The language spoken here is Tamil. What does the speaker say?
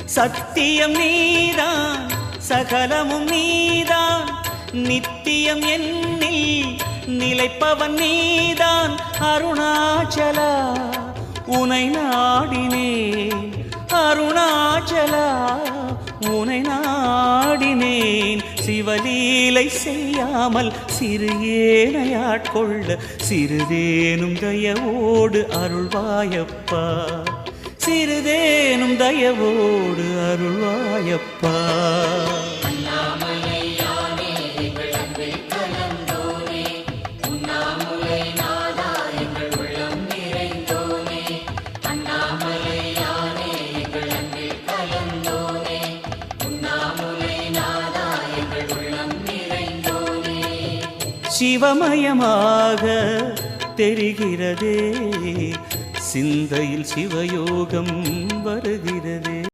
சத்தியம் நீதான் சகலமும் நீதான் நித்தியம் என்னில் நிலைப்பவன் நீதான் அருணாச்சலா உனை நாடினேன் அருணாச்சலா உனை நாடினேன் சிவலீலை செய்யாமல் சிறு ஏனையாட்கொள்ள சிறிதேனும் தயவோடு அருள்வாயப்பா சிறிதேனும் தயவோடு அருள்வாயப்பா சிவமயமாக தெரிகிறதே சிந்தையில் சிவயோகம்